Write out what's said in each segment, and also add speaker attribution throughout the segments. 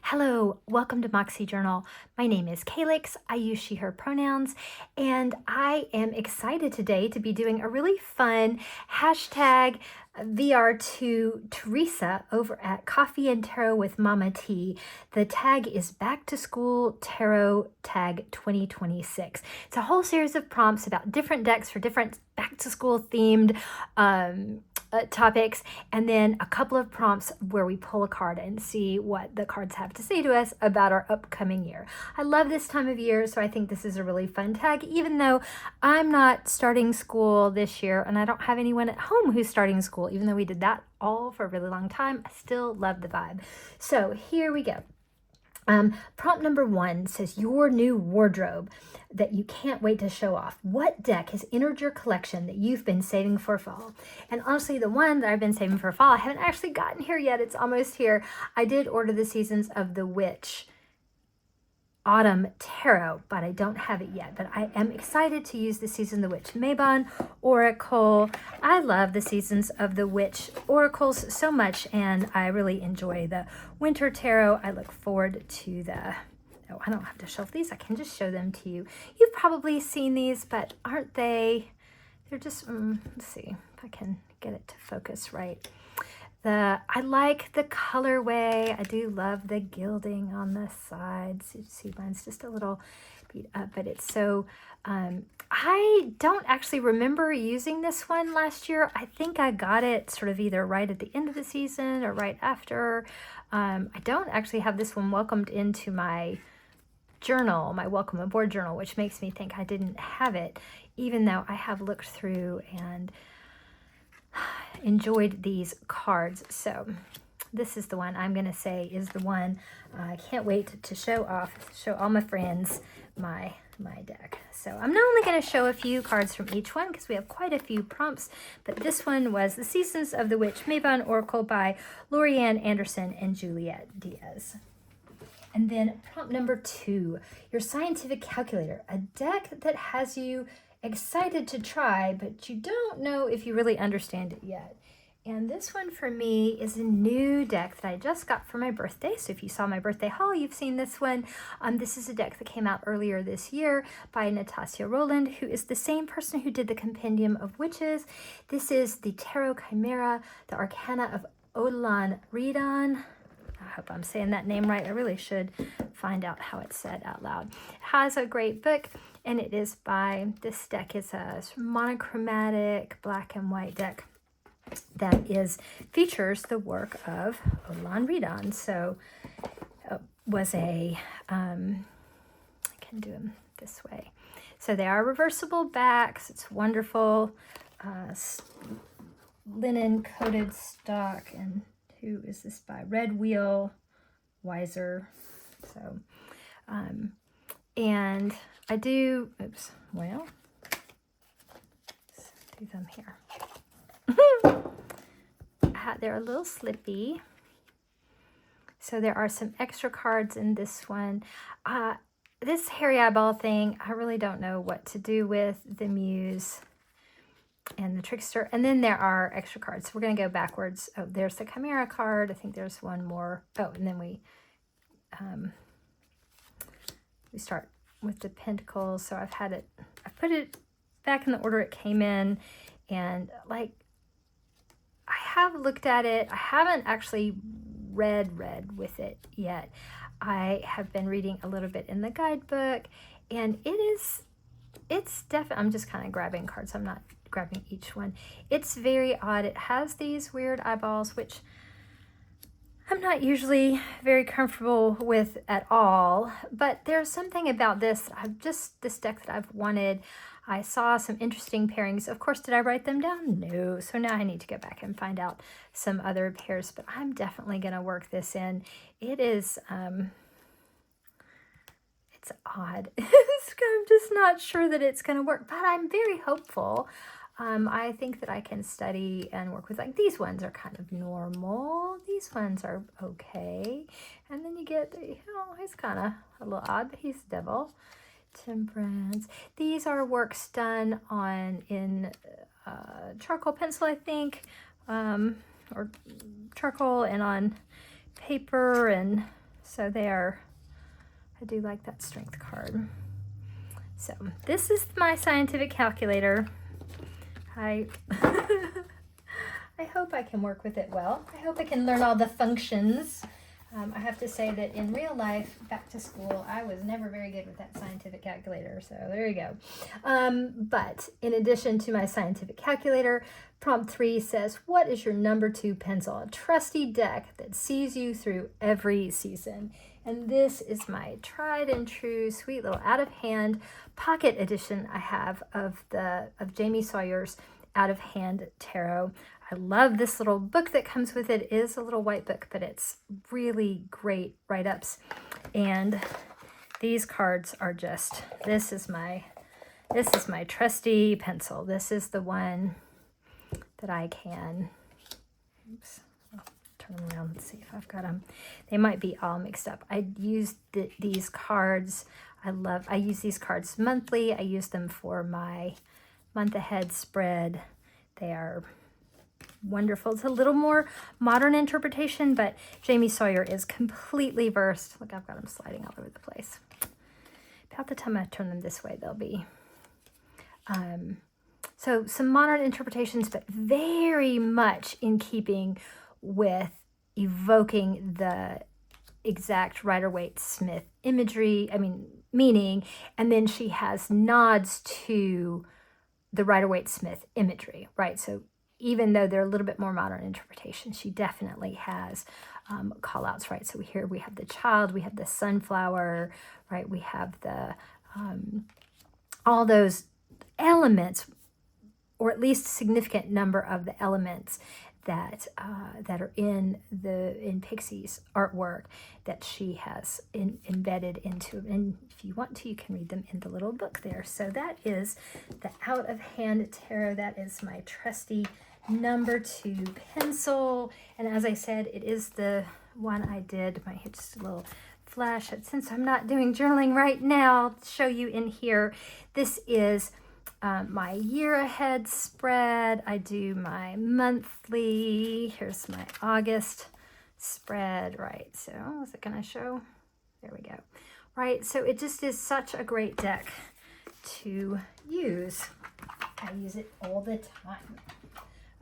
Speaker 1: Hello, welcome to Moxie Journal. My name is Calix. I use she, her pronouns, and I am excited today to be doing a really fun hashtag VR to Theresa over at Coffee and Tarot with Mama T. The tag is Back to School Tarot Tag 2026. It's a whole series of prompts about different decks for different back to school themed topics, and then a couple of prompts where we pull a card and see what the cards have to say to us about our upcoming year. I love this time of year, so I think this is a really fun tag, even though I'm not starting school this year and I don't have anyone at home who's starting school. Even though we did that all for a really long time, I still love the vibe. So here we go. Prompt number 1 says your new wardrobe that you can't wait to show off. What deck has entered your collection that you've been saving for fall? And honestly, the one that I've been saving for fall, I haven't actually gotten here yet. It's almost here. I did order the Seasons of the Witch Autumn Tarot, but I don't have it yet. But I am excited to use the Season of the Witch Mabon Oracle. I love the Seasons of the Witch Oracles so much, and I really enjoy the Winter Tarot. I look forward to the... Oh, I don't have to shelf these. I can just show them to you. You've probably seen these, but aren't they... They're just... let's see if I can get it to focus right. I like the colorway. I do love the gilding on the sides. You see mine's just a little beat up, but it's so, I don't actually remember using this one last year. I think I got it sort of either right at the end of the season or right after. I don't actually have this one welcomed into my journal, my welcome aboard journal, which makes me think I didn't have it, even though I have looked through and enjoyed these cards. So this is the one I'm going to say is the one I can't wait to show off, show all my friends my deck. So I'm not only going to show a few cards from each one because we have quite a few prompts, but this one was the Seasons of the Witch Mabon Oracle by Lorianne Anderson and Juliet Diaz. And then prompt number 2, your scientific calculator, a deck that has you excited to try, but you don't know if you really understand it yet. And this one for me is a new deck that I just got for my birthday. So if you saw my birthday haul, you've seen this one. This is a deck that came out earlier this year by Natasha Rowland, who is the same person who did the Compendium of Witches. This is the Tarot Chimera, the Arcana of Odlan Redan. I hope I'm saying that name right. I really should find out how it's said out loud. It has a great book, and it is by, this deck is a monochromatic black and white deck that features the work of Odlan Redan. So was I can do them this way. So they are reversible backs. It's wonderful. Linen coated stock, and who is this by? Red Wheel Wiser. So, and I do, oops, well, let's do them here. They're a little slippy. So there are some extra cards in this one. This hairy eyeball thing, I really don't know what to do with. The Muse and the Trickster, and then there are extra cards. So we're going to go backwards. Oh, there's the Chimera card. I think there's one more. Oh, and then we start with the Pentacles. So I put it back in the order it came in, and like I have looked at it. I haven't actually read with it yet. I have been reading a little bit in the guidebook, and it's definitely, I'm just kind of grabbing cards. I'm not grabbing each one. It's very odd. It has these weird eyeballs, which I'm not usually very comfortable with at all, but there's something about this deck that I've wanted. I saw some interesting pairings. Of course, did I write them down? No. So now I need to go back and find out some other pairs, but I'm definitely going to work this in. It is, it's odd. I'm just not sure that it's going to work, but I'm very hopeful. I think that I can study and work with, like, these ones are kind of normal. These ones are okay. And then you get, he's kind of a little odd, but he's devil. Temperance. These are works done in charcoal pencil, I think, or charcoal and on paper and So I do like that strength card. So this is my scientific calculator. I hope I can work with it well. I hope I can learn all the functions. I have to say that in real life, back to school, I was never very good with that scientific calculator. So there you go. But in addition to my scientific calculator, prompt 3 says, what is your number 2 pencil? A trusty deck that sees you through every season. And this is my tried and true, sweet little out of hand pocket edition I have of Jamie Sawyer's Out of Hand Tarot. I love this little book that comes with it. It is a little white book, but it's really great write-ups. And these cards are just, this is my trusty pencil. This is the one that I can, oops, I'll turn them around and see if I've got them. They might be all mixed up. I used these cards. I use these cards monthly. I use them for my month ahead spread. They are wonderful. It's a little more modern interpretation, but Jamie Sawyer is completely versed. Look, I've got them sliding all over the place. About the time I turn them this way, they'll be. So some modern interpretations, but very much in keeping with evoking the exact Rider-Waite-Smith imagery, meaning, and then she has nods to the Rider-Waite-Smith imagery, right? So even though they're a little bit more modern interpretations, she definitely has call outs, right? So here we have the child, we have the sunflower, right? We have the all those elements, or at least a significant number of the elements that are in Pixie's artwork that she has embedded into. And if you want to, you can read them in the little book there. So that is the Out of Hand Tarot. That is my trusty number 2 pencil. And as I said, it is the one I did. Might hit just a little flash. Since I'm not doing journaling right now, I'll show you in here. This is my year ahead spread. I do my monthly. Here's my August spread, right? So is it going to show? There we go. Right, so it just is such a great deck to use. I use it all the time.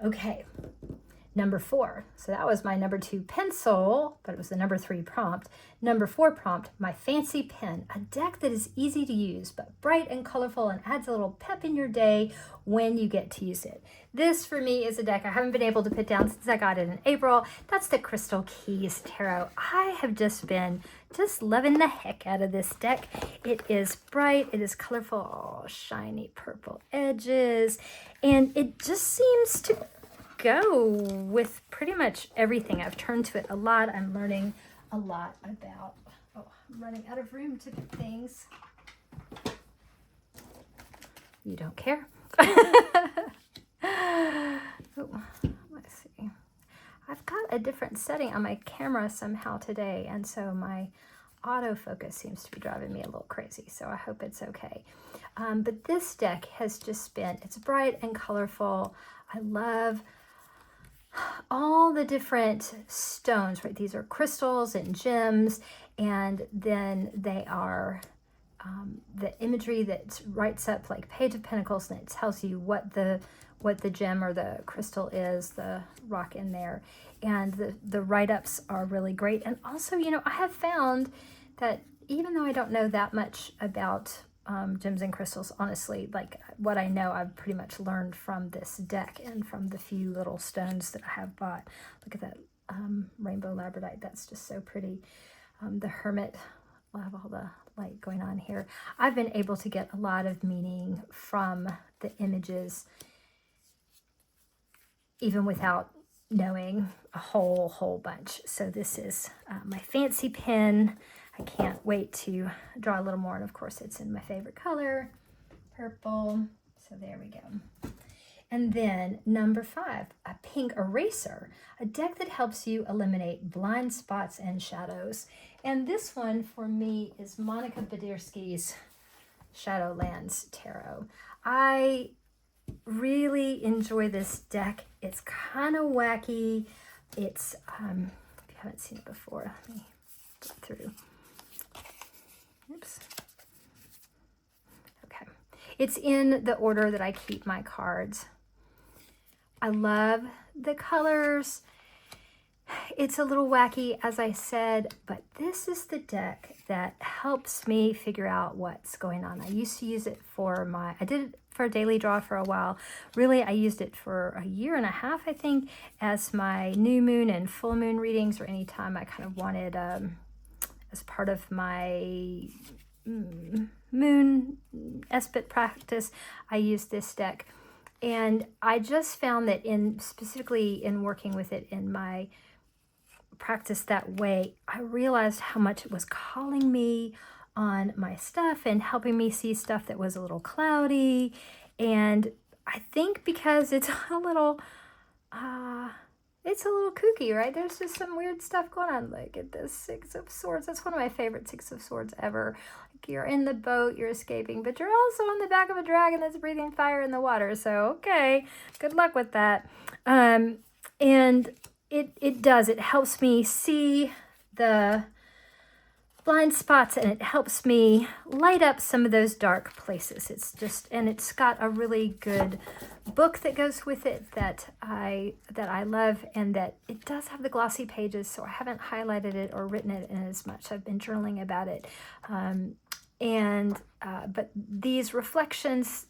Speaker 1: Okay, number 4. So that was my number 2 pencil, but it was the number 3 prompt. Number 4 prompt, my fancy pen, a deck that is easy to use, but bright and colorful and adds a little pep in your day when you get to use it. This for me is a deck I haven't been able to put down since I got it in April. That's the Crystal Keys Tarot. I have just been loving the heck out of this deck. It is bright, it is colorful, shiny purple edges, and it just seems to go with pretty much everything. I've turned to it a lot. I'm learning a lot about, oh, I'm running out of room to put things. You don't care. Oh, let's see. I've got a different setting on my camera somehow today, and so my autofocus seems to be driving me a little crazy, so I hope it's okay. But this deck has just been, it's bright and colorful. I love all the different stones, right? These are crystals and gems, and then they are the imagery that writes up like Page of Pentacles, and it tells you what the gem or the crystal is, the rock in there. And the write-ups are really great. And also, you know, I have found that even though I don't know that much about gems and crystals, honestly, like what I know, I've pretty much learned from this deck and from the few little stones that I have bought. Look at that rainbow labradorite. That's just so pretty. The hermit, I'll have all the light going on here. I've been able to get a lot of meaning from the images, even without knowing a whole bunch. So this is my fancy pen. I can't wait to draw a little more, and of course it's in my favorite color, purple. So there we go. And then number 5, a pink eraser, a deck that helps you eliminate blind spots and shadows. And this one for me is Monica Badirsky's Shadowlands Tarot. I really enjoy this deck. It's kind of wacky. It's, if you haven't seen it before, let me go through. Oops. Okay. It's in the order that I keep my cards. I love the colors. It's a little wacky, as I said, but this is the deck that helps me figure out what's going on. I used to use it for I did it for a daily draw for a while. Really, I used it for a year and a half, I think, as my new moon and full moon readings, or anytime I kind of wanted, as part of my moon espit practice, I used this deck. And I just found that specifically in working with it in my practice that way, I realized how much it was calling me on my stuff and helping me see stuff that was a little cloudy. And I think because it's a little kooky, right? There's just some weird stuff going on. Look at this Six of Swords. That's one of my favorite Six of Swords ever. Like, you're in the boat, you're escaping, but you're also on the back of a dragon that's breathing fire in the water. So, okay, good luck with that. And it helps me see the blind spots, and it helps me light up some of those dark places. It's got a really good book that goes with it that I love, and that it does have the glossy pages, so I haven't highlighted it or written it in as much. I've been journaling about it. But these reflections,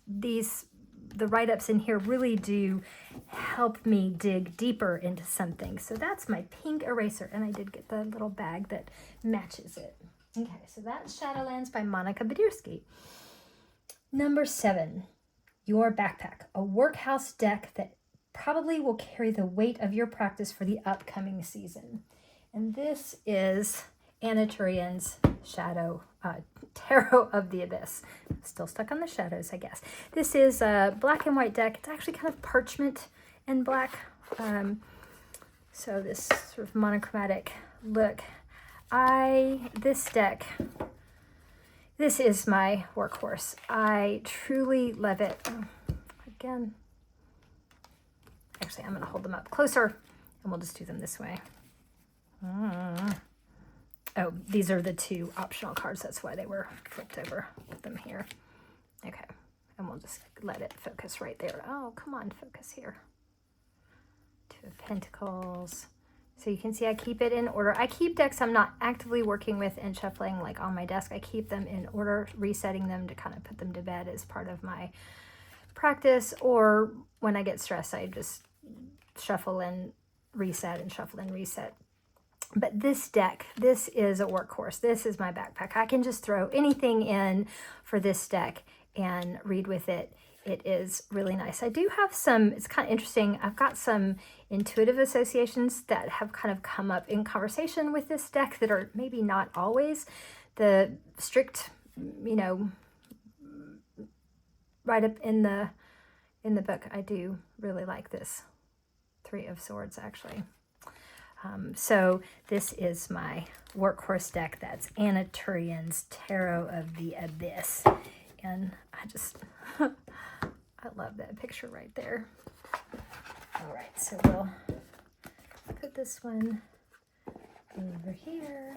Speaker 1: the write-ups in here really do help me dig deeper into something. So that's my pink eraser, and I did get the little bag that matches it. Okay, so that's Shadowlands by Monica Badirsky. Number 7, your backpack, a workhouse deck that probably will carry the weight of your practice for the upcoming season. And this is Anna Turian's Tarot of the Abyss. Still stuck on the shadows, I guess. This is a black and white deck. It's actually kind of parchment and black. So this sort of monochromatic look. This deck, this is my workhorse. I truly love it. Oh, again, actually, I'm going to hold them up closer, and we'll just do them this way. Oh, these are the 2 optional cards. That's why they were flipped over. Put them here. Okay, and we'll just let it focus right there. Oh, come on, focus here. 2 of Pentacles. So you can see I keep it in order. I keep decks I'm not actively working with and shuffling like on my desk. I keep them in order, resetting them to kind of put them to bed as part of my practice. Or when I get stressed, I just shuffle and reset and shuffle and reset. But this deck, this is a workhorse. This is my backpack. I can just throw anything in for this deck and read with it. It is really nice. I do have some, it's kind of interesting, I've got some intuitive associations that have kind of come up in conversation with this deck that are maybe not always the strict, right up in the book. I do really like this 3 of Swords, actually. So this is my workhorse deck. That's Anna Turian's Tarot of the Abyss. And I love that picture right there. All right, so we'll put this one over here.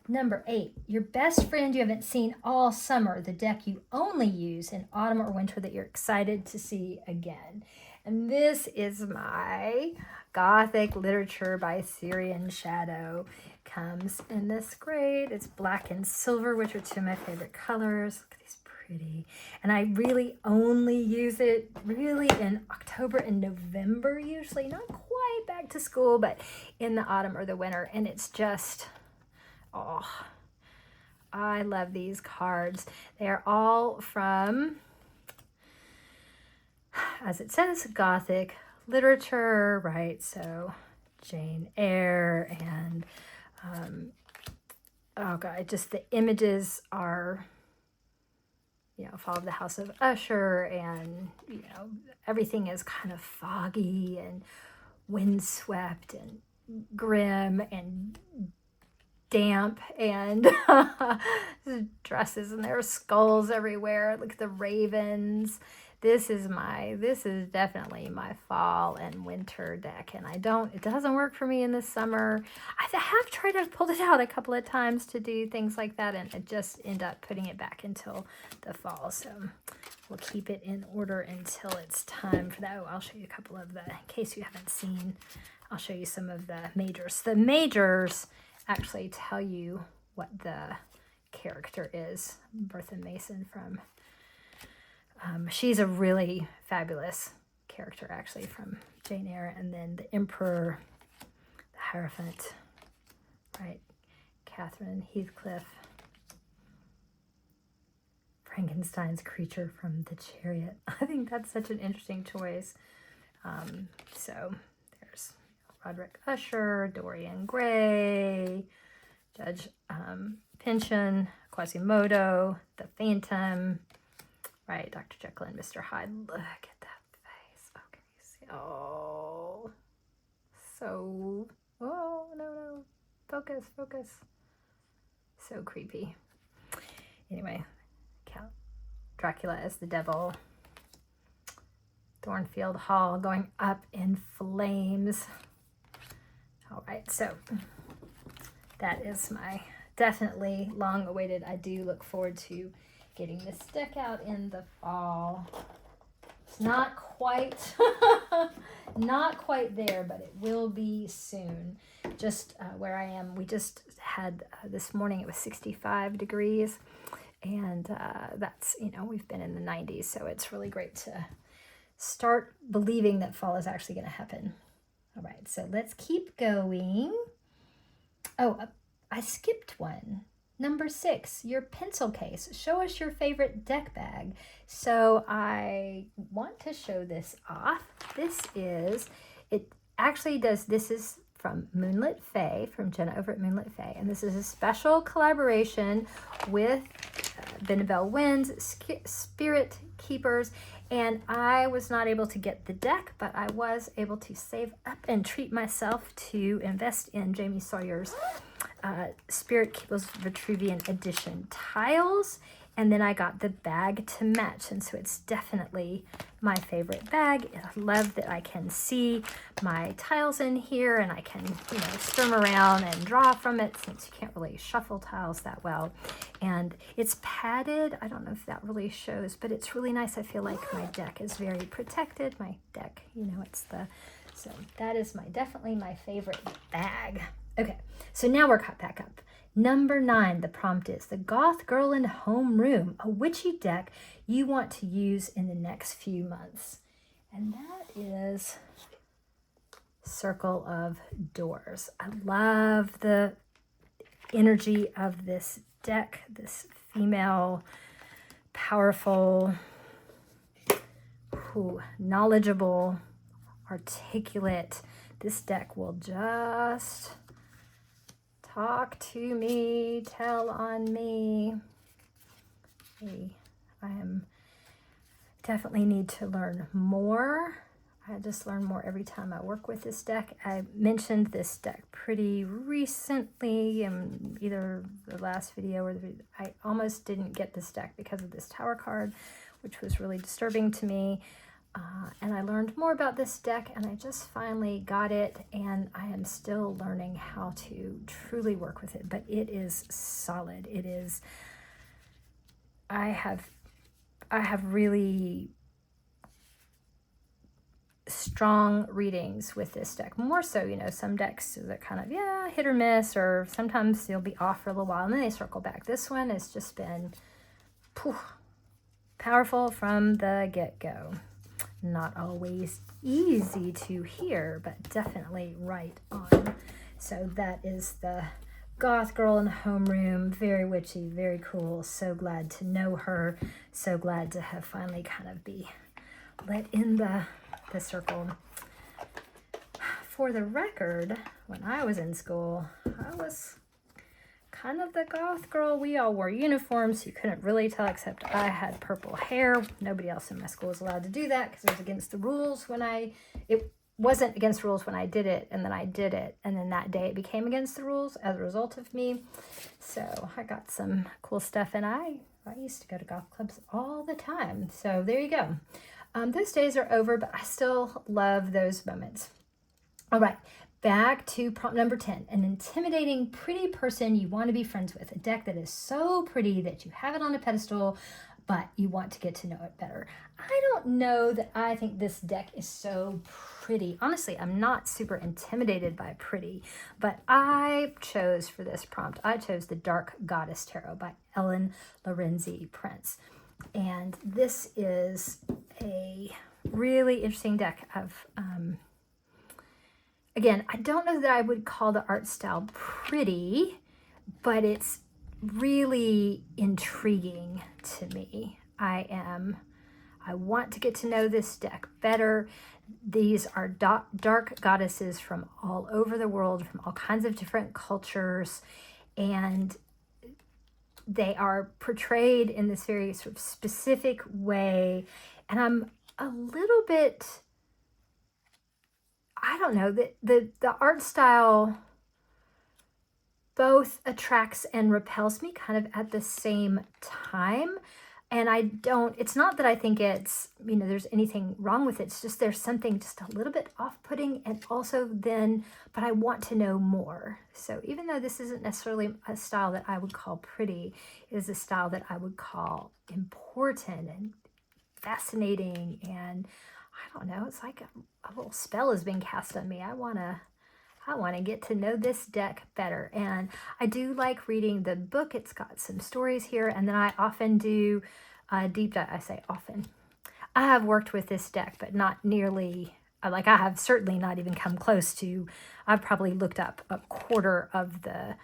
Speaker 1: Number 8, your best friend you haven't seen all summer, the deck you only use in autumn or winter that you're excited to see again. And this is my Gothic Literature by Syrian Shadow. Comes in this grade. It's black and silver, which are 2 of my favorite colors. Look at these pretty. And I really only use it really in October and November usually. Not quite back to school, but in the autumn or the winter. And it's just, oh, I love these cards. They are all from, as it says, Gothic literature, right? So Jane Eyre and oh god, just the images are, Fall of the House of Usher, and everything is kind of foggy and windswept and grim and damp, and dresses, and there are skulls everywhere. Look at the ravens. this is definitely my fall and winter deck, and it doesn't work for me in the summer. I have tried to pull it out a couple of times to do things like that, and I just end up putting it back until the fall. So we'll keep it in order until it's time for that. Oh, I'll show you a couple of in case you haven't seen, I'll show you some of the majors. The majors actually tell you what the character is. Bertha Mason from she's a really fabulous character, actually, from Jane Eyre. And then the Emperor, the Hierophant, right? Catherine Heathcliff, Frankenstein's creature from the Chariot. I think that's such an interesting choice. So there's Roderick Usher, Dorian Gray, Judge Pynchon, Quasimodo, the Phantom. Right, Dr. Jekyll and Mr. Hyde. Look at that face. Oh, can you see? Oh, so, oh, no. Focus. So creepy. Anyway, Count Dracula as the devil. Thornfield Hall going up in flames. All right, so that is my definitely long-awaited. I do look forward to getting this deck out in the fall. It's not quite there, but it will be soon. Just where I am, we just had this morning, it was 65 degrees, and that's, we've been in the 90s, so it's really great to start believing that fall is actually going to happen. All right, so let's keep going. Oh, I skipped one. Number 6, your pencil case. Show us your favorite deck bag. So I want to show this off. This is from Moonlit Fae, from Jenna over at Moonlit Fae. And this is a special collaboration with Benebell Winds, Spirit Keepers. And I was not able to get the deck, but I was able to save up and treat myself to invest in Jamie Sawyer's Spirit Keepers Vitruvian Edition tiles, and then I got the bag to match, and so it's definitely my favorite bag. I love that I can see my tiles in here, and I can swim around and draw from it, since you can't really shuffle tiles that well. And it's padded. I don't know if that really shows, but it's really nice. I feel like my deck is very protected. My deck, so that is definitely my favorite bag. Okay, so now we're caught back up. Number 9, the prompt is the Goth Girl in Homeroom, a witchy deck you want to use in the next few months. And that is Circle of Doors. I love the energy of this deck, this female, powerful, knowledgeable, articulate. This deck will just talk to me, tell on me. I definitely need to learn more. I just learn more every time I work with this deck. I mentioned this deck pretty recently in either the last video or I almost didn't get this deck because of this tower card, which was really disturbing to me. And I learned more about this deck, and I just finally got it, and I am still learning how to truly work with it, but it is solid. It is, I have really strong readings with this deck, more so, some decks that kind of, hit or miss, or sometimes they'll be off for a little while and then they circle back. This one has just been powerful from the get-go. Not always easy to hear, but definitely right on. So that is the Goth Girl in Homeroom. Very witchy, very cool. So glad to know her. So glad to have finally kind of be let in the circle. For the record, when I was in school, I was kind of the goth girl. We all wore uniforms. You couldn't really tell, except I had purple hair. Nobody else in my school was allowed to do that because it was against the rules it wasn't against rules when I did it, and then I did it, and then that day it became against the rules as a result of me. So I got some cool stuff, and I used to go to golf clubs all the time. So there you go. Those days are over, but I still love those moments. All right, back to prompt number 10. An intimidating, pretty person you want to be friends with. A deck that is so pretty that you have it on a pedestal, but you want to get to know it better. I don't know that I think this deck is so pretty. Honestly, I'm not super intimidated by pretty, but I chose for this prompt, I chose the Dark Goddess Tarot by Ellen Lorenzi Prince. And this is a really interesting deck of, again, I don't know that I would call the art style pretty, but it's really intriguing to me. I want to get to know this deck better. These are dark goddesses from all over the world, from all kinds of different cultures, and they are portrayed in this very sort of specific way. And I'm a little bit, I don't know, the art style both attracts and repels me kind of at the same time. And it's not that I think it's, there's anything wrong with it. It's just there's something just a little bit off-putting, and also but I want to know more. So even though this isn't necessarily a style that I would call pretty, it is a style that I would call important and fascinating. And I don't know, it's like a little spell has been cast on me. I want to get to know this deck better. And I do like reading the book. It's got some stories here. And then I often do deep dive. I say often. I have worked with this deck, but not nearly, I have certainly not even come close to, I've probably looked up a quarter of the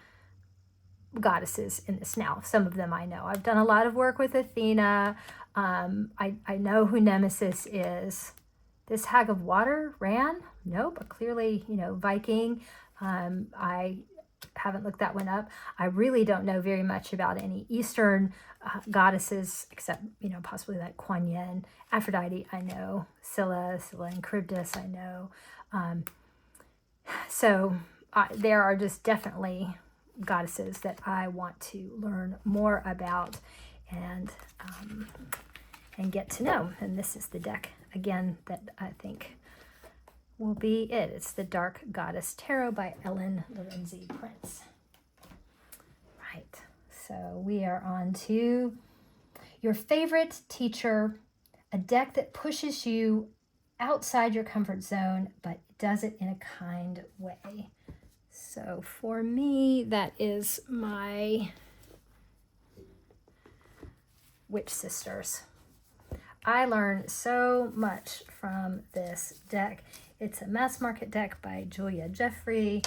Speaker 1: goddesses in this now. Some of them I know. I've done a lot of work with Athena. I know who Nemesis is. This Hag of Water, Ran? Nope, but clearly, Viking. I haven't looked that one up. I really don't know very much about any Eastern goddesses, except, possibly like Kuan Yin. Aphrodite, I know. Scylla and Charybdis, I know. So there are just definitely goddesses that I want to learn more about and get to know. And this is the deck, again, that I think will be it. It's the Dark Goddess Tarot by Ellen Lorenzi Prince. Right, so we are on to your favorite teacher, a deck that pushes you outside your comfort zone, but does it in a kind way. So for me, that is my Witch Sisters. I learned so much from this deck. It's a mass market deck by Julia Jeffrey.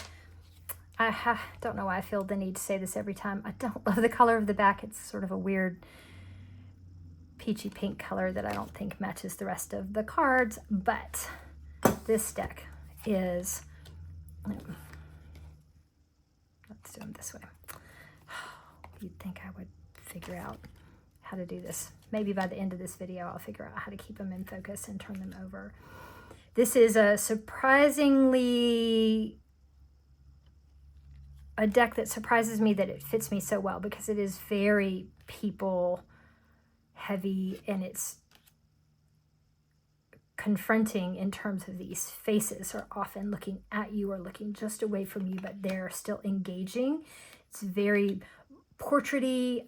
Speaker 1: I don't know why I feel the need to say this every time. I don't love the color of the back. It's sort of a weird peachy pink color that I don't think matches the rest of the cards, but this deck is, let's do them this way. You'd think I would figure out how to do this. Maybe by the end of this video, I'll figure out how to keep them in focus and turn them over. This is a deck that surprises me that it fits me so well, because it is very people heavy, and it's confronting in terms of these faces are often looking at you or looking just away from you, but they're still engaging. It's very portraity.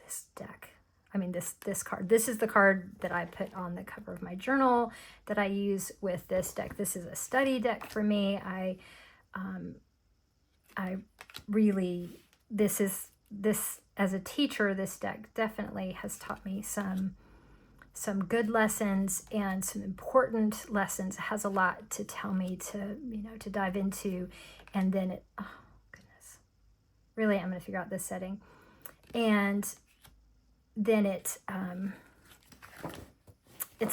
Speaker 1: This deck, this card. This is the card that I put on the cover of my journal that I use with this deck. This is a study deck for me. I really, as a teacher, this deck definitely has taught me some good lessons and some important lessons. It has a lot to tell me to dive into. And then oh goodness, really, I'm going to figure out this setting. And then it's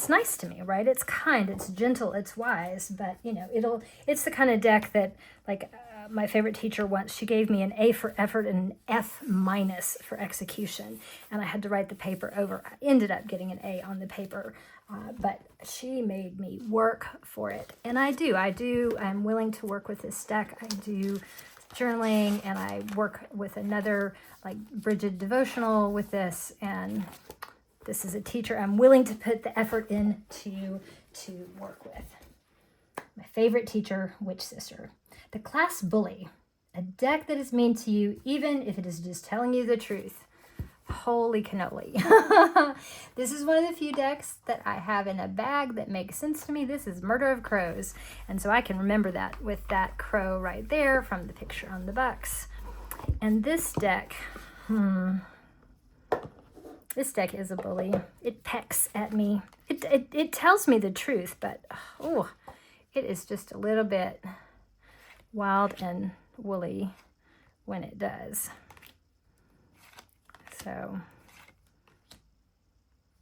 Speaker 1: nice to me, right? It's kind, it's gentle, it's wise, but it's the kind of deck that, like, my favorite teacher once, she gave me an A for effort and an F- for execution, and I had to write the paper over. I ended up getting an A on the paper, but she made me work for it, and I'm willing to work with this deck. I do journaling, and I work with another, like, Bridget devotional with this, and This is a teacher I'm willing to put the effort in to work with. My favorite teacher, Witch Sister. The Class Bully. A deck that is mean to you, even if it is just telling you the truth. Holy cannoli. This is one of the few decks that I have in a bag that makes sense to me. This is Murder of Crows. And so I can remember that with that crow right there from the picture on the box. And this deck, this deck is a bully. It pecks at me. It tells me the truth, but oh, it is just a little bit wild and woolly when it does. So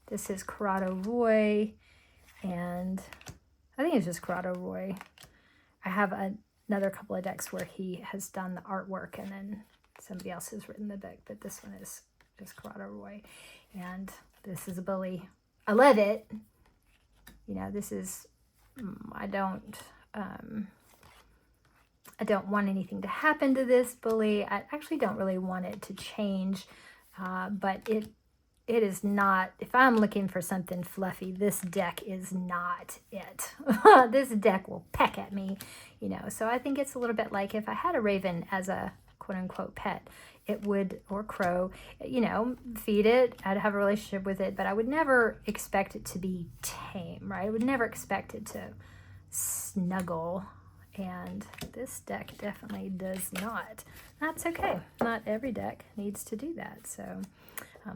Speaker 1: this is Corrado Roy, and I think it's just Corrado Roy. I have another couple of decks where he has done the artwork and then somebody else has written the book, but this one is just Corrado Roy. And this is a bully. I love it. You know, this is, I don't want anything to happen to this bully. I actually don't really want it to change. But it is not, if I'm looking for something fluffy, this deck is not it. This deck will peck at me, you know. So I think it's a little bit like if I had a raven as a quote-unquote pet, it would, or crow, you know, feed it. I'd have a relationship with it, but I would never expect it to be tame, right? I would never expect it to snuggle. And this deck definitely does not. That's okay. Not every deck needs to do that. So,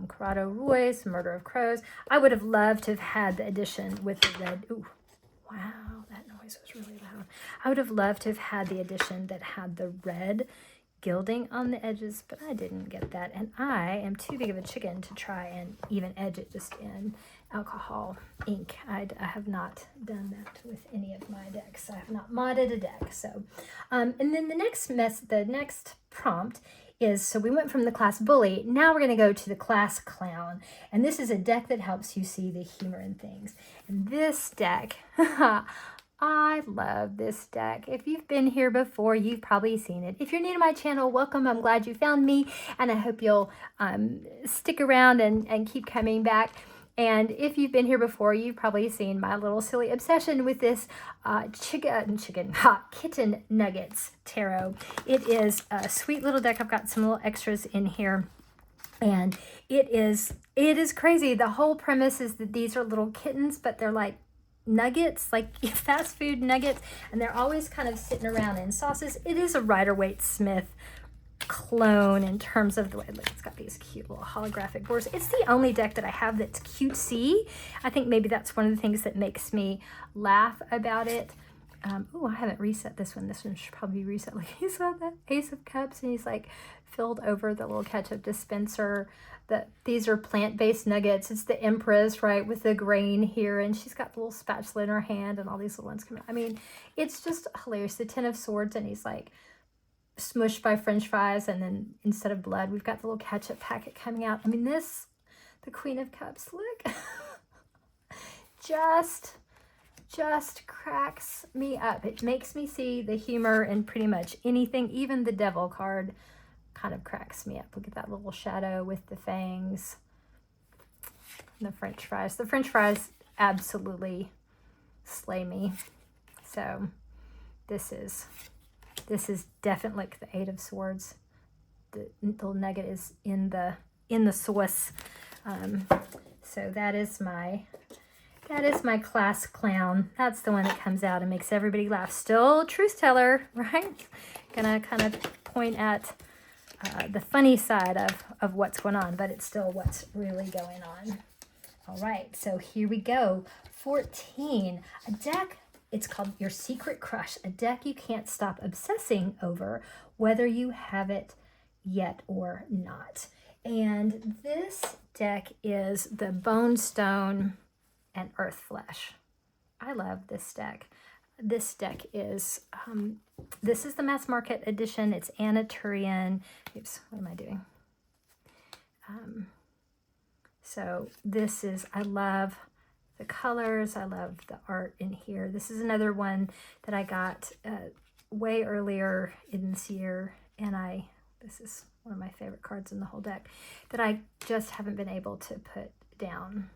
Speaker 1: Corrado Roy's Murder of Crows. I would have loved to have had the edition with the red. Ooh, wow, that noise was really loud. I would have loved to have had the edition that had the red gilding on the edges, but I didn't get that. And I am too big of a chicken to try and even edge it just in alcohol ink. I have not done that with any of my decks. I have not modded a deck. So, and then the next prompt is, so we went from the Class Bully, now we're going to go to the Class Clown. And this is a deck that helps you see the humor in things. And this deck, I love this deck. If you've been here before, you've probably seen it. If you're new to my channel, welcome. I'm glad you found me, and I hope you'll stick around and keep coming back. And if you've been here before, you've probably seen my little silly obsession with this kitten nuggets tarot. It is a sweet little deck. I've got some little extras in here. And it is crazy. The whole premise is that these are little kittens, but they're like nuggets, like fast food nuggets, and they're always kind of sitting around in sauces. It is a Rider-Waite-Smith clone in terms of the way, look, it's got these cute little holographic borders. It's the only deck that I have that's cutesy. I think maybe that's one of the things that makes me laugh about it. Oh, I haven't reset this one. This one should probably be reset. Like, he's got the Ace of Cups and he's like filled over the little ketchup dispenser. These are plant-based nuggets. It's the Empress, right, with the grain here, and she's got the little spatula in her hand and all these little ones coming out. I mean, it's just hilarious. The Ten of Swords, and he's like smushed by French fries, and then instead of blood, we've got the little ketchup packet coming out. I mean, the Queen of Cups, look, just cracks me up. It makes me see the humor in pretty much anything. Even the Devil card kind of cracks me up. Look at that little shadow with the fangs and the French fries. The French fries absolutely slay me. So this is definitely like the Eight of Swords. The little nugget is in the sauce. So that is my Class Clown. That's the one that comes out and makes everybody laugh. Still truth teller, right? Gonna kind of point at the funny side of what's going on, but it's still what's really going on. All right, so here we go. 14, a deck. It's called Your Secret Crush, a deck you can't stop obsessing over, whether you have it yet or not. And this deck is the Bone Stone and Earth Flesh. I love this deck. This deck is, this is the mass market edition. It's Anna Turian. Oops, what am I doing? So this is, I love the colors. I love the art in here. This is another one that I got way earlier in this year. And this is one of my favorite cards in the whole deck that I just haven't been able to put down.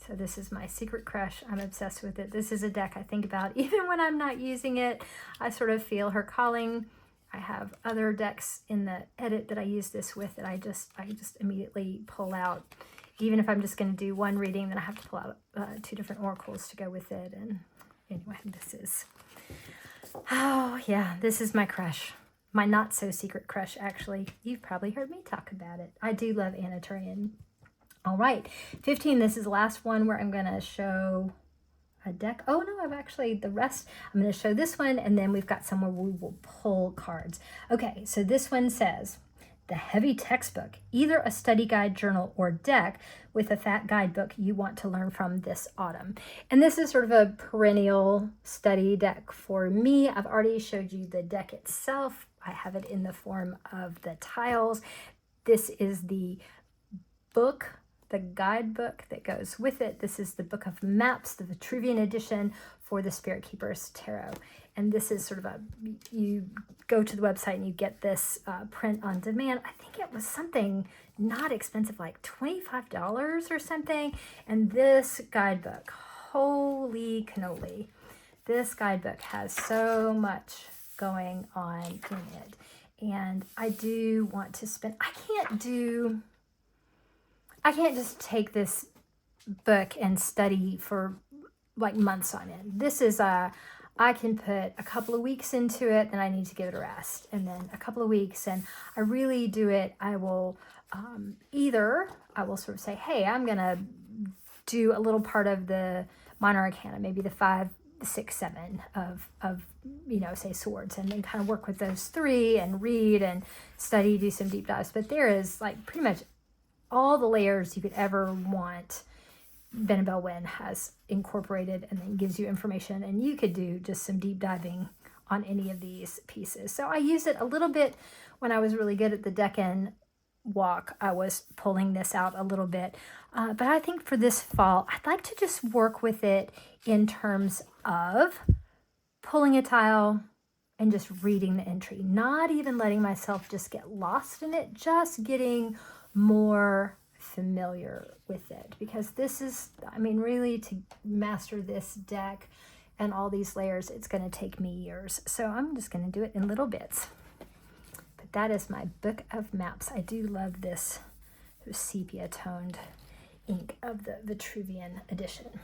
Speaker 1: So this is my Secret Crush. I'm obsessed with it. This is a deck I think about even when I'm not using it. I sort of feel her calling. I have other decks in the edit that I use this with that I just immediately pull out. Even if I'm just going to do one reading, then I have to pull out 2 different oracles to go with it. And anyway, this is, oh yeah, this is my crush. My not so secret crush, actually. You've probably heard me talk about it. I do love Anna Turian. All right, 15, this is the last one where I'm going to show a deck. Oh no, I've actually, the rest, I'm going to show this one, and then we've got some where we will pull cards. Okay, so this one says, the heavy textbook, either a study guide, journal, or deck with a fat guidebook you want to learn from this autumn. And this is sort of a perennial study deck for me. I've already showed you the deck itself. I have it in the form of the tiles. This is the book, the guidebook that goes with it. This is the Book of Maps, the Vitruvian edition for the Spirit Keepers Tarot. And this is sort of you go to the website and you get this print on demand. I think it was something not expensive, like $25 or something. And this guidebook, holy cannoli, this guidebook has so much going on in it. And I do want to spend, I can't just take this book and study for like months on end. This is I can put a couple of weeks into it, and I need to give it a rest, and then a couple of weeks, and I really do it. I will either I will sort of say, hey, I'm gonna do a little part of the minor arcana, maybe the 5, 6, 7 of say swords, and then kind of work with those 3 and read and study, do some deep dives. But there is like pretty much all the layers you could ever want. Benebell Wynn has incorporated and then gives you information, and you could do just some deep diving on any of these pieces. So I used it a little bit when I was really good at the Deccan walk. I was pulling this out a little bit, but I think for this fall, I'd like to just work with it in terms of pulling a tile and just reading the entry, not even letting myself just get lost in it, just getting more familiar with it, because this is, I mean, really to master this deck and all these layers, it's going to take me years. So I'm just going to do it in little bits. But that is my Book of Maps. I do love this sepia toned ink of the Vitruvian edition.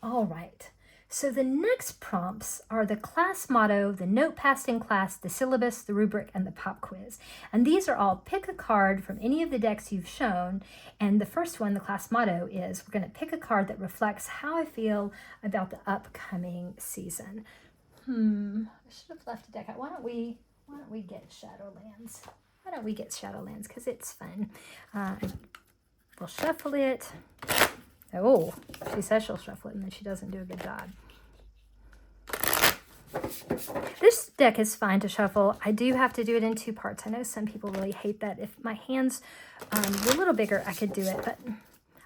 Speaker 1: All right. So the next prompts are the class motto, the note passed in class, the syllabus, the rubric, and the pop quiz. And these are all pick a card from any of the decks you've shown. And the first one, the class motto, is we're going to pick a card that reflects how I feel about the upcoming season. I should have left a deck out. Why don't we get Shadowlands? Why don't we get Shadowlands? Because it's fun. We'll shuffle it. Oh, she says she'll shuffle it, and then she doesn't do a good job. This deck is fine to shuffle. I do have to do it in 2 parts. I know some people really hate that. If my hands were a little bigger, I could do it, but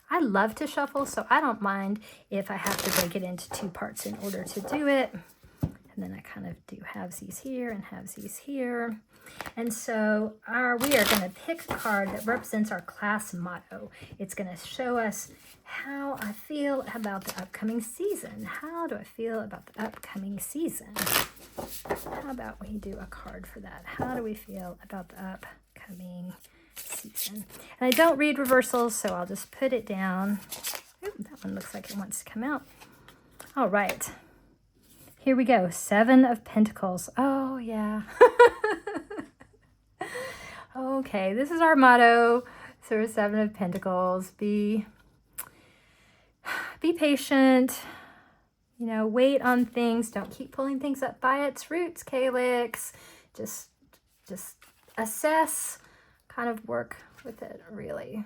Speaker 1: I love to shuffle, so I don't mind if I have to break it into 2 parts in order to do it. And then I kind of do halvesies here and halvesies here. And so we are going to pick a card that represents our class motto. It's going to show us how I feel about the upcoming season. How do I feel about the upcoming season? How about we do a card for that? How do we feel about the upcoming season? And I don't read reversals, so I'll just put it down. Ooh, that one looks like it wants to come out. All right. Here we go. 7 of Pentacles. Oh, yeah. Okay, this is our motto. So 7 of Pentacles. Be patient. Wait on things. Don't keep pulling things up by its roots, Calyx. Just assess, kind of work with it, really.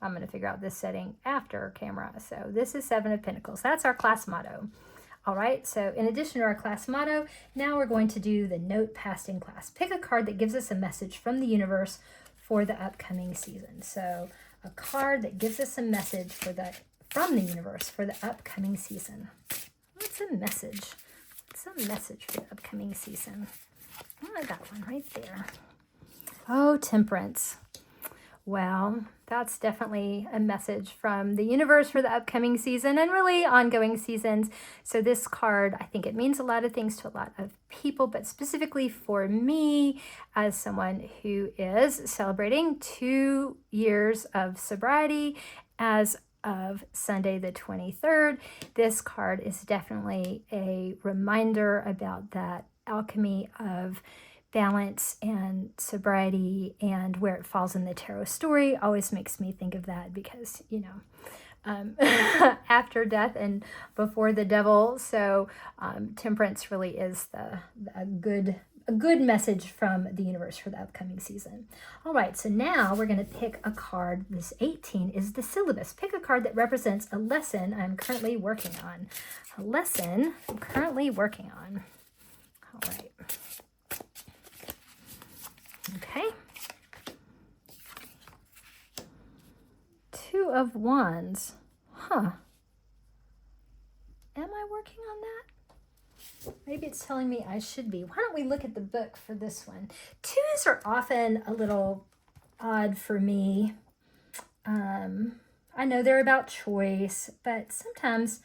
Speaker 1: I'm going to figure out this setting after camera. So this is 7 of Pentacles. That's our class motto. All right, so in addition to our class motto, now we're going to do the note passed in class. Pick a card that gives us a message from the universe for the upcoming season. So a card that gives us a message from the universe for the upcoming season. What's a message? What's a message for the upcoming season? Oh, I got one right there. Oh, Temperance. Well, that's definitely a message from the universe for the upcoming season and really ongoing seasons. So this card, I think it means a lot of things to a lot of people, but specifically for me as someone who is celebrating 2 years of sobriety as of Sunday the 23rd, this card is definitely a reminder about that alchemy of balance and sobriety, and where it falls in the tarot story always makes me think of that because, you know, after death and before the devil. So temperance really is a good message from the universe for the upcoming season. All right, so now we're going to pick a card. This 18 is the syllabus. Pick a card that represents a lesson I'm currently working on. A lesson I'm currently working on. All right. Okay. 2 of Wands. Huh. Am I working on that? Maybe it's telling me I should be. Why don't we look at the book for this one? 2s are often a little odd for me. I know they're about choice, but sometimes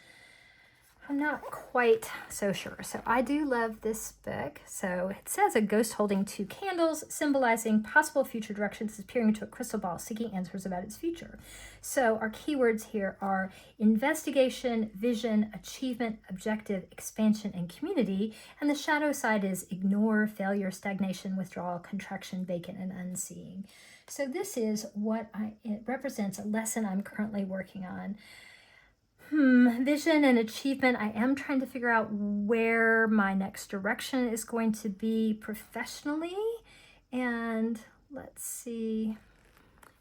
Speaker 1: I'm not quite so sure. So I do love this book. So it says a ghost holding 2 candles, symbolizing possible future directions, is peering into a crystal ball, seeking answers about its future. So our keywords here are investigation, vision, achievement, objective, expansion, and community. And the shadow side is ignore, failure, stagnation, withdrawal, contraction, vacant, and unseeing. So this is what it represents, a lesson I'm currently working on. Vision and achievement. I am trying to figure out where my next direction is going to be professionally. And let's see.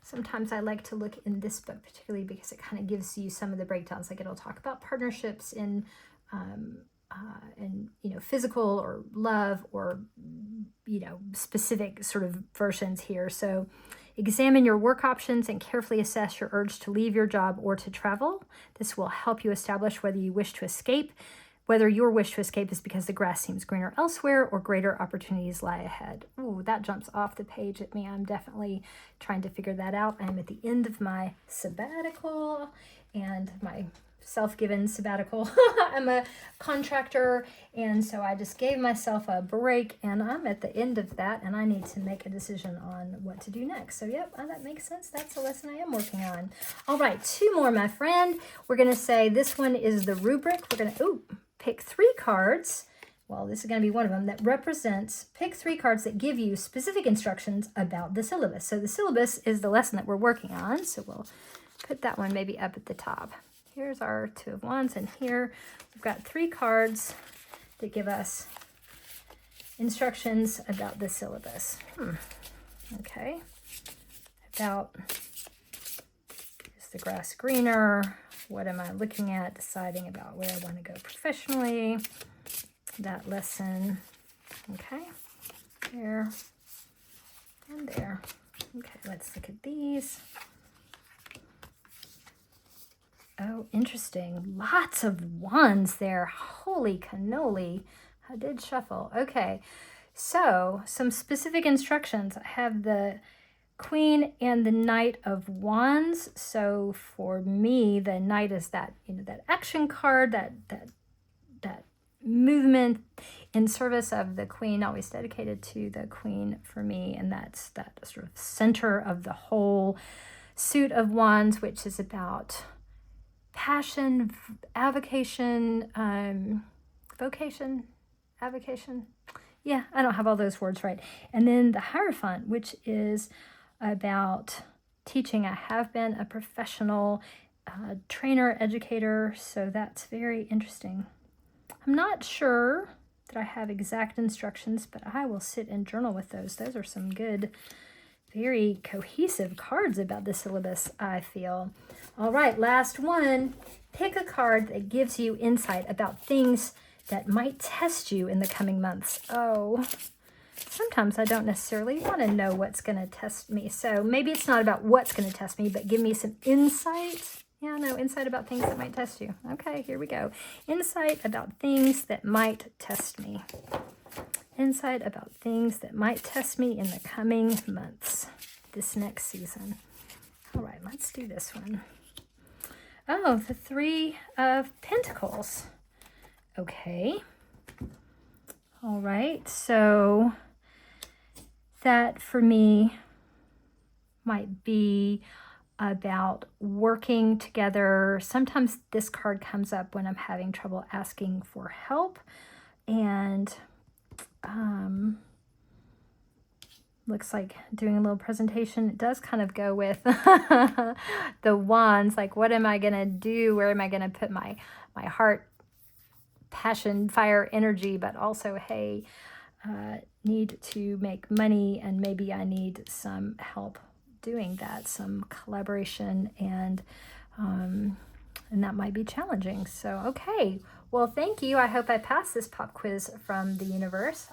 Speaker 1: Sometimes I like to look in this book particularly because it kind of gives you some of the breakdowns. Like it'll talk about partnerships in physical or love or, specific sort of versions here. So examine your work options and carefully assess your urge to leave your job or to travel. This will help you establish whether you wish to escape, whether your wish to escape is because the grass seems greener elsewhere or greater opportunities lie ahead. Ooh, that jumps off the page at me. I'm definitely trying to figure that out. I'm at the end of my sabbatical and my self-given sabbatical. I'm a contractor, and so I just gave myself a break, and I'm at the end of that, and I need to make a decision on what to do next. So yep, that makes sense. That's a lesson I am working on. All right, 2 more, my friend. We're going to say this one is the rubric. We're going to pick 3 cards. Well, this is going to be one of them that represents, pick 3 cards that give you specific instructions about the syllabus. So the syllabus is the lesson that we're working on. So we'll put that one maybe up at the top. Here's our 2 of Wands, and here we've got 3 cards that give us instructions about the syllabus. Okay. About, is the grass greener? What am I looking at? Deciding about where I want to go professionally. That lesson. Okay. There and there. Okay, let's look at these. Oh, interesting. Lots of wands there. Holy cannoli. I did shuffle. Okay. So, some specific instructions. I have the Queen and the Knight of Wands. So, for me, the Knight is that, that action card, that movement in service of the Queen, always dedicated to the Queen for me. And that's that sort of center of the whole suit of wands, which is about passion, avocation, vocation, avocation. Yeah, I don't have all those words right. And then the Hierophant, which is about teaching. I have been a professional trainer, educator, so that's very interesting. I'm not sure that I have exact instructions, but I will sit and journal with those. Those are some good, very cohesive cards about the syllabus, I feel. All right, last one. Pick a card that gives you insight about things that might test you in the coming months. Oh, sometimes I don't necessarily want to know what's going to test me. So maybe it's not about what's going to test me, but give me some insight. Yeah, no, insight about things that might test you. Okay, here we go. Insight about things that might test me. Insight about things that might test me in the coming months, this next season. All right, let's do this one. Oh, the Three of Pentacles. Okay. All right, so that for me might be about working together. Sometimes this card comes up when I'm having trouble asking for help, and looks like doing a little presentation. It does kind of go with the wands, like what am I gonna do? Where am I gonna put my heart, passion, fire, energy? But also, hey, need to make money, and maybe I need some help doing that, some collaboration, and that might be challenging. So, okay, well, thank you. I hope I passed this pop quiz from the universe.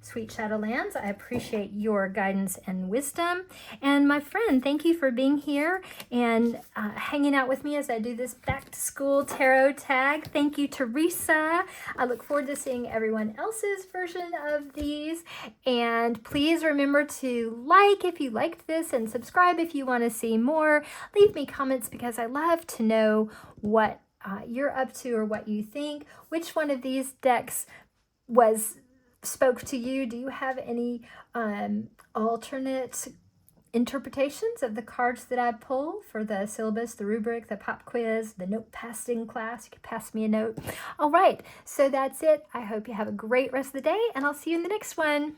Speaker 1: Sweet Shadowlands, I appreciate your guidance and wisdom. And my friend, thank you for being here and hanging out with me as I do this back to school tarot tag. Thank you, Theresa. I look forward to seeing everyone else's version of these. And please remember to like if you liked this and subscribe if you want to see more. Leave me comments because I love to know what you're up to or what you think. Which one of these decks spoke to you? Do you have any alternate interpretations of the cards that I pull for the syllabus, the rubric, the pop quiz, the note passing class? You can pass me a note. All right, so that's it. I hope you have a great rest of the day, and I'll see you in the next one.